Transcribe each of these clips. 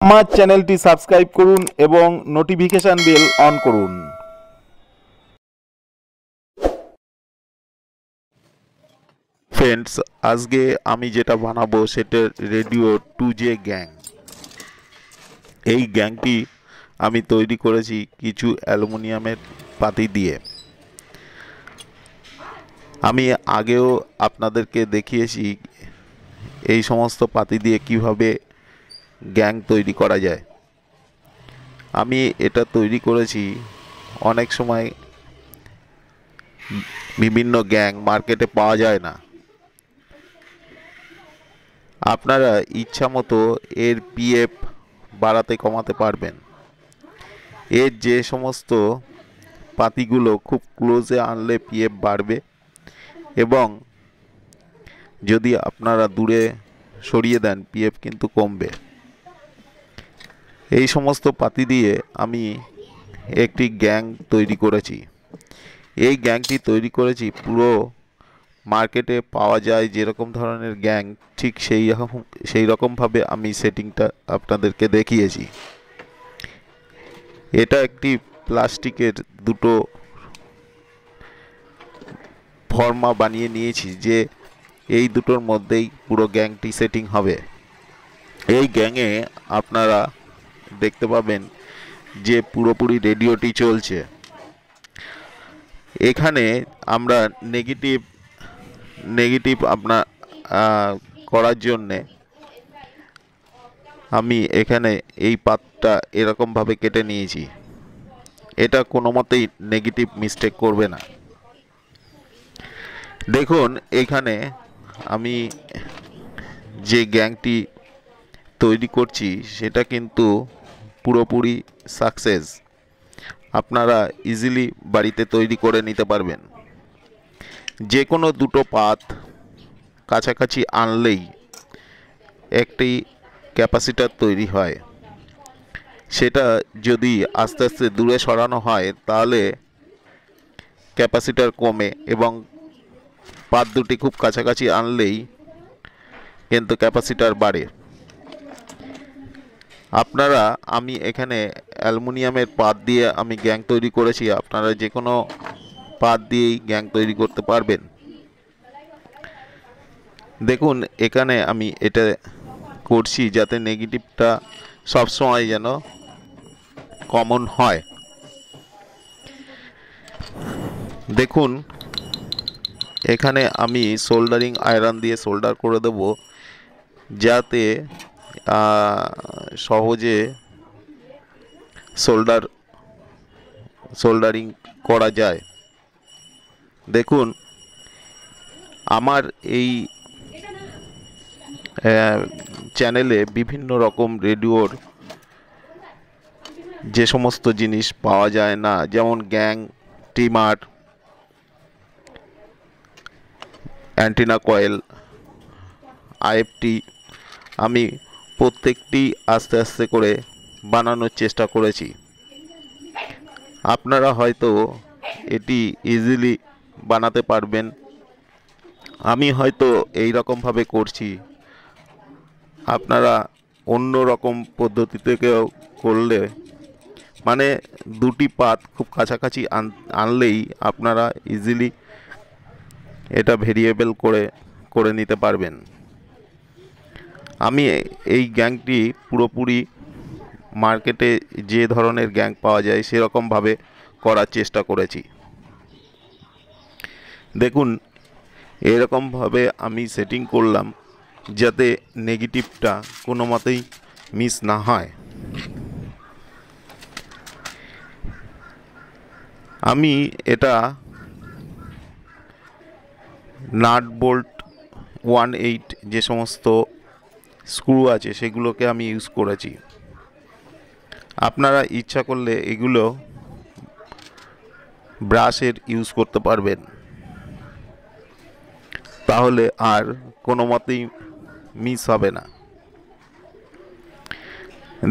আমার চ্যানেলটি সাবস্ক্রাইব করুন এবং নোটিফিকেশন বেল অন করুন। ফ্রেন্ডস, আজকে আমি যেটা বানাবো সেটা রেডিও 2J গ্যাং। এই গ্যাংটি আমি তৈরি করেছি কিছু অ্যালুমিনিয়ামের পাতি দিয়ে। আমি আগেও আপনাদেরকে দেখিয়েছি এই সমস্ত পাতি দিয়ে কিভাবে গ্যাং তৈরি করা যায়। আমি এটা তৈরি করেছি, অনেক সময় বিভিন্ন গ্যাং মার্কেটে পাওয়া যায় না। আপনারা ইচ্ছা মতো এর পিএফ বাড়াতে কমাতে পারবেন। এর যে সমস্ত পাতিগুলো খুব ক্লোজে আনলে পিএফ বাড়বে, এবং যদি আপনারা দূরে সরিয়ে দেন পিএফ কিন্তু কমবে। এই সমস্ত পাতি দিয়ে আমি একটি গ্যাং তৈরি করেছি। এই গ্যাংটি তৈরি করেছি পুরো মার্কেটে পাওয়া যায় যেরকম ধরনের গ্যাং, ঠিক সেই রকমভাবে আমি সেটিংটা আপনাদেরকে দেখিয়েছি। এটা একটি প্লাস্টিকের দুটো ফর্মা বানিয়ে নিয়েছি যে এই দুটোর মধ্যেই পুরো গ্যাংটি সেটিং হবে। এই গ্যাংয়ে আপনারা দেখতে পাবেন যে পুরোপুরি রেডিওটি চলছে। এখানে আমরা নেগেটিভ আপনার করার জন্যে আমি এখানে এই পাতটা এরকমভাবে কেটে নিয়েছি। এটা কোনো মতেই নেগেটিভ মিস্টেক করবে না। দেখুন, এখানে আমি যে গ্যাংটি তৈরি করছি সেটা কিন্তু পুরোপুরি সাকসেস। আপনারা ইজিলি বাড়িতে তৈরি করে নিতে পারবেন। যে কোনো দুটো পাত কাছাকাছি আনলেই একটি ক্যাপাসিটার তৈরি হয়। সেটা যদি আস্তে আস্তে দূরে সরানো হয় তাহলে ক্যাপাসিটার কমে, এবং পাত দুটি খুব কাছাকাছি আনলেই কিন্তু ক্যাপাসিটার বাড়ে। আমি এখানে অ্যালুমিনিয়ামের পাত দিয়ে আমি গ্যাং তৈরি করেছি। আপনারা যে কোনো পাত দিয়েই গ্যাং তৈরি করতে পারবেন। দেখুন, এখানে আমি এটা করছি যাতে নেগেটিভটা সবসময় যেন কমন হয়। দেখুন, এখানে আমি সোল্ডারিং আয়রন দিয়ে সোল্ডার করে দেব যাতে সহজে সোল্ডারিং করা যায়। দেখুন, আমার এই চ্যানেলে বিভিন্ন রকম রেডিওর যে সমস্ত জিনিস পাওয়া যায় না, যেমন gang, trimmer, antenna coil, IFT, আমি প্রত্যেকটি আস্তে আস্তে করে বানানোর চেষ্টা করেছি। আপনারা হয়তো এটি ইজিলি বানাতে পারবেন। আমি হয়তো এই রকমভাবে করছি, আপনারা অন্য রকম পদ্ধতি থেকেও করলে, মানে দুটি পাত খুব কাছাকাছি আনলেই আপনারা ইজিলি এটা ভেরিয়েবল করে নিতে পারবেন। আমি এই গ্যাংটি পুরোপুরি মার্কেটে যে ধরনের গ্যাং পাওয়া যায় সেরকমভাবে করার চেষ্টা করেছি। দেখুন, এরকমভাবে আমি সেটিং করলাম যাতে নেগেটিভটা কোনো মতেই মিস না হয়। আমি এটা নাট বোল্ট 1/8 যে সমস্ত স্ক্রু আছে সেগুলোকে আমি ইউজ করেছি। আপনারা ইচ্ছা করলে এগুলো ব্রাশের ইউজ করতে পারবেন, তাহলে আর কোনো মতেই মিস হবে না।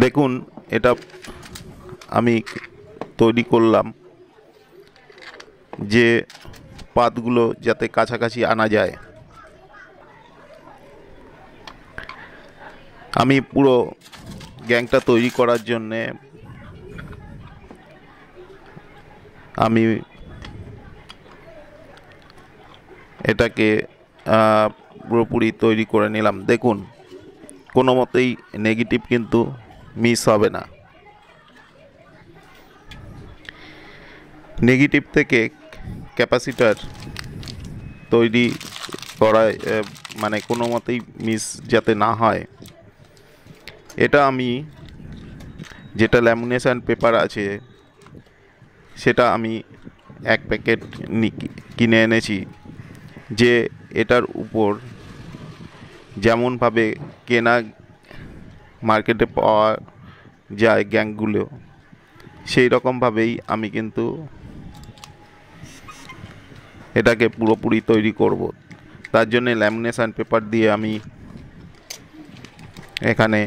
দেখুন, এটা আমি তৈরি করলাম যে পাতগুলো যাতে কাছাকাছি আনা যায়। আমি পুরো গ্যাংটা তৈরি করার জন্যে আমি এটাকে পুরোপুরি তৈরি করে নিলাম। দেখুন, কোনো মতেই নেগেটিভ কিন্তু মিস হবে না। নেগেটিভ থেকে ক্যাপাসিটার তৈরি করায় মানে কোনো মতেই মিস যাতে না হয়, এটা আমি যেটা ল্যামিনেশন পেপার আছে সেটা আমি এক প্যাকেট কিনে এনেছি। যে এটার উপর যেমনভাবে কেনা মার্কেটে পাওয়া যায় গ্যাংগুলো, সেই রকমভাবেই আমি কিন্তু এটাকে পুরোপুরি তৈরি করব। তার জন্যে ল্যামিনেশন পেপার দিয়ে আমি এখানে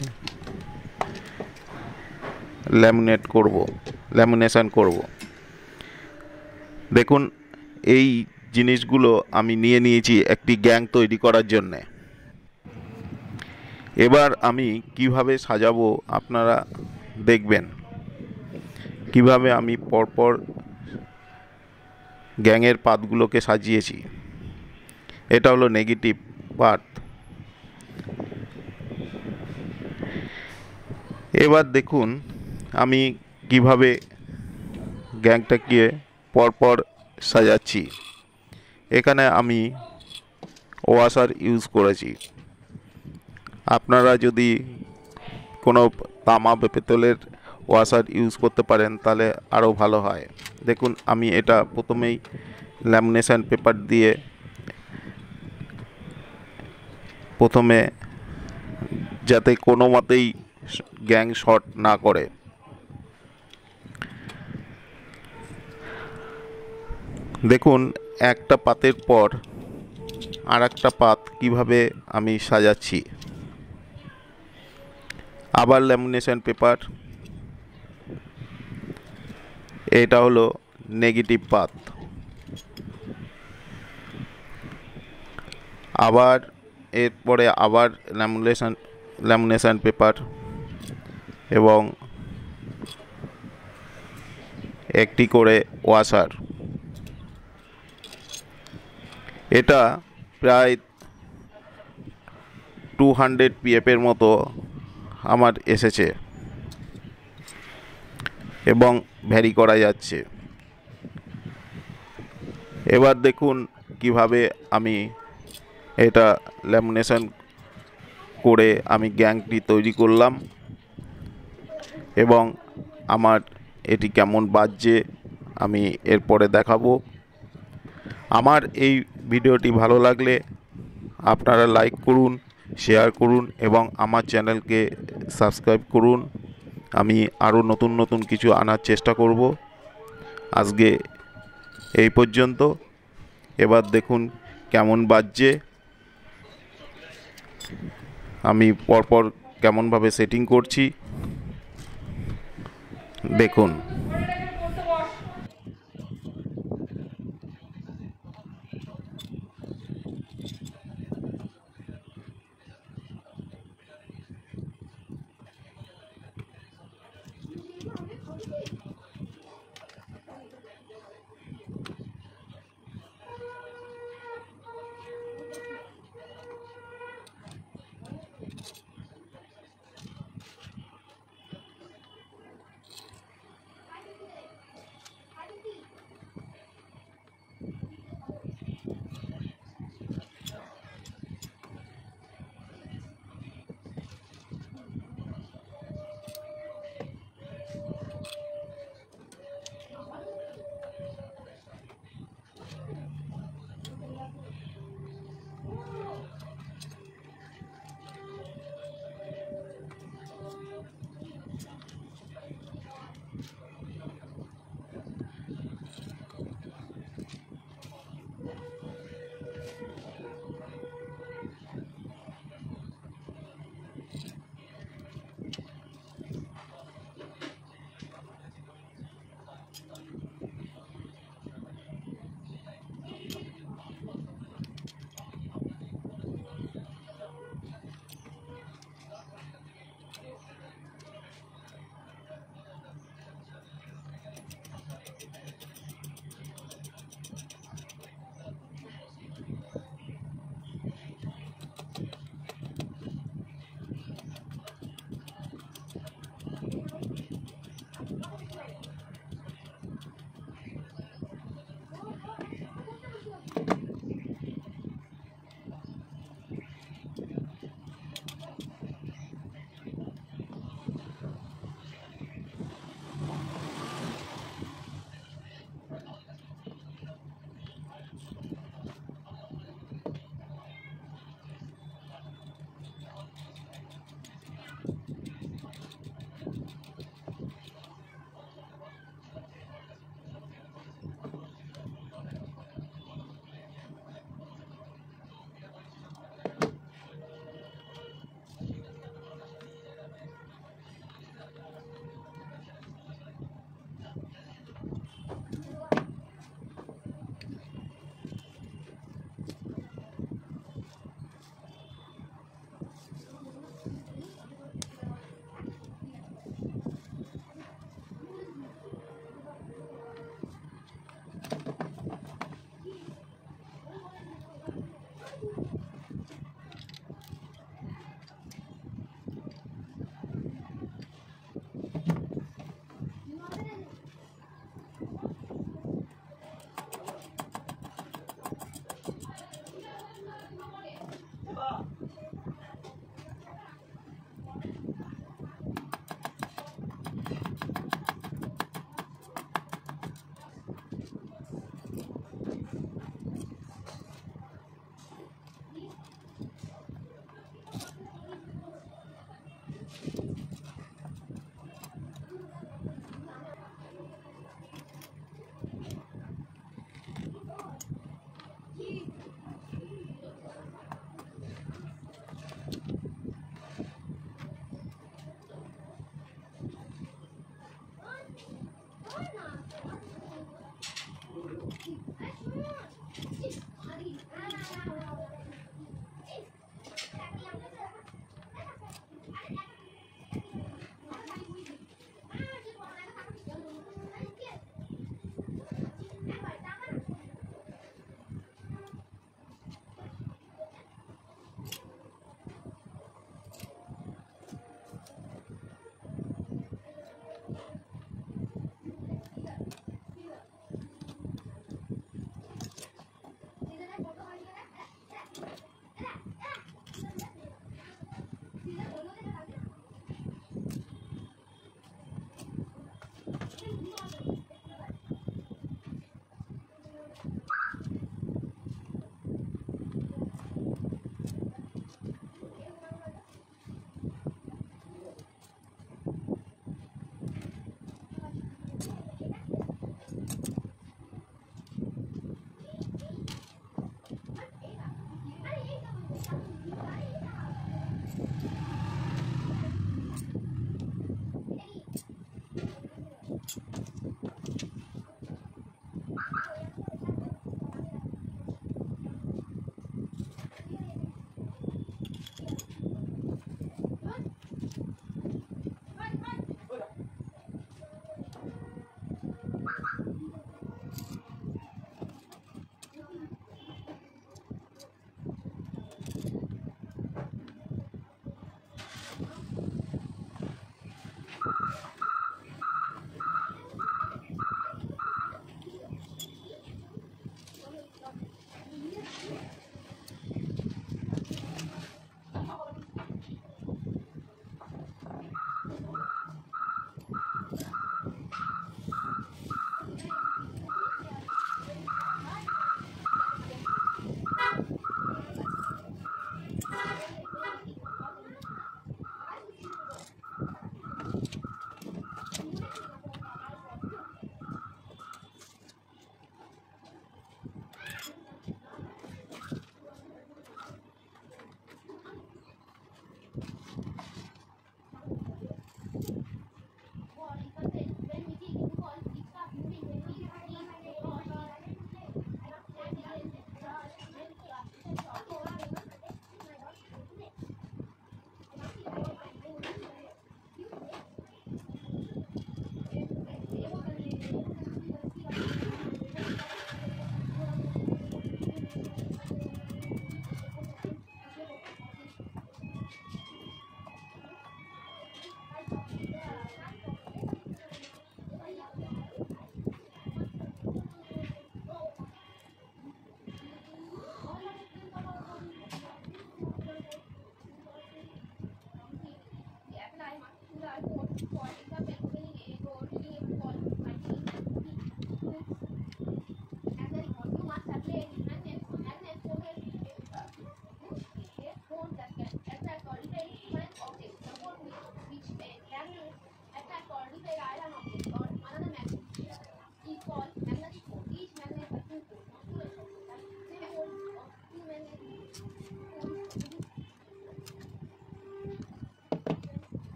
ল্যামিনেশন করব। দেখুন, এই জিনিসগুলো আমি নিয়ে নিয়েছি একটি গ্যাং তৈরি করার জন্যে। এবার আমি কিভাবে সাজাবো আপনারা দেখবেন, কিভাবে আমি পরপর গ্যাংয়ের পাতগুলোকে সাজিয়েছি। এটা হলো নেগেটিভ পার্ট। এবার দেখুন আমি কিভাবে গ্যাংটাকে পরপর সাজাচ্ছি। এখানে আমি ওয়াশার ইউজ করেছি। আপনারা যদি কোনো তামা বা পেতলের ওয়াশার ইউজ করতে পারেন তাহলে আরও ভালো হয়। দেখুন, আমি এটা প্রথমেই ল্যামিনেশন পেপার দিয়ে প্রথমে যাতে কোনো মতেই গ্যাং শর্ট না করে, দেখুন একটা পাতের পর আর একটা পাত কীভাবে আমি সাজাচ্ছি। আবার ল্যামিনেশন পেপার, এটা হলো নেগেটিভ পাত। আবার এরপরে আবার ল্যামিনেশন পেপার এবং একটি করে ওয়াশার। এটা প্রায় 200 PF মতো আমার এসেছে এবং ভ্যারি করা যাচ্ছে। এবার দেখুন কিভাবে আমি এটা ল্যামিনেশন করে আমি গ্যাংটি তৈরি করলাম এবং আমার এটি কেমন বাজছে আমি এরপরে দেখাবো। আমার এই ভিডিওটি ভালো লাগলে আপনারা লাইক করুন, শেয়ার করুন এবং আমার চ্যানেলকে সাবস্ক্রাইব করুন। আমি আরও নতুন নতুন কিছু আনার চেষ্টা করব। আজকে এই পর্যন্ত। এবার দেখুন কেমন বাজছে, আমি পরপর কেমনভাবে সেটিং করছি দেখুন।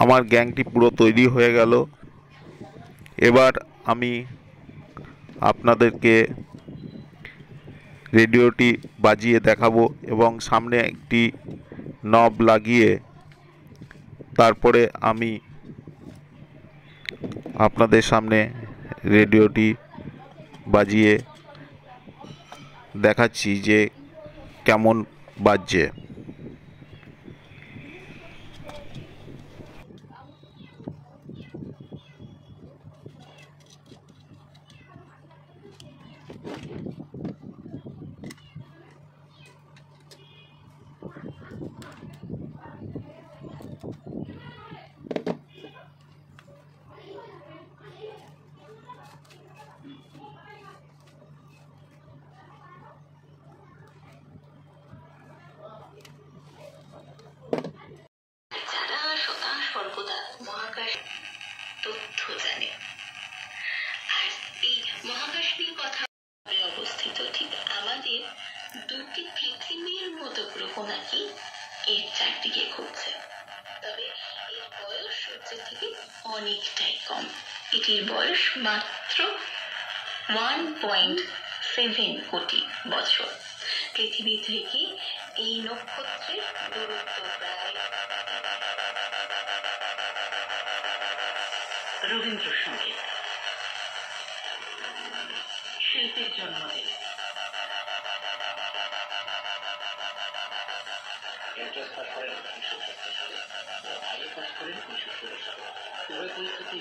আমার গ্যাংটি পুরো তৈরি হয়ে গেল। এবার আমি আপনাদেরকে রেডিওটি বাজিয়ে দেখাবো এবং সামনে একটি নব লাগিয়ে তারপরে আমি আপনাদের সামনে রেডিওটি বাজিয়ে দেখাচ্ছি যে কেমন বাজছে। যারা সর্বদা মহাকাশ তথ্য জানে আর এই মহাকাশ নিয়ে কথা অবস্থিত ঠিক আমাদের দুটি পৃথিবীর মতো গ্রহ নাকি এর চারদিকে ঘুরছে। তবে এর বয়স সূর্যের থেকে অনেকটাই কম। এটির বয়স মাত্র 1.7 কোটি বছর। পৃথিবী থেকে এই নক্ষত্রের দূরত্ব প্রায় রবীন্দ্রসঙ্গীত শিল্পীর জন্মদিন। পরিস্থিতি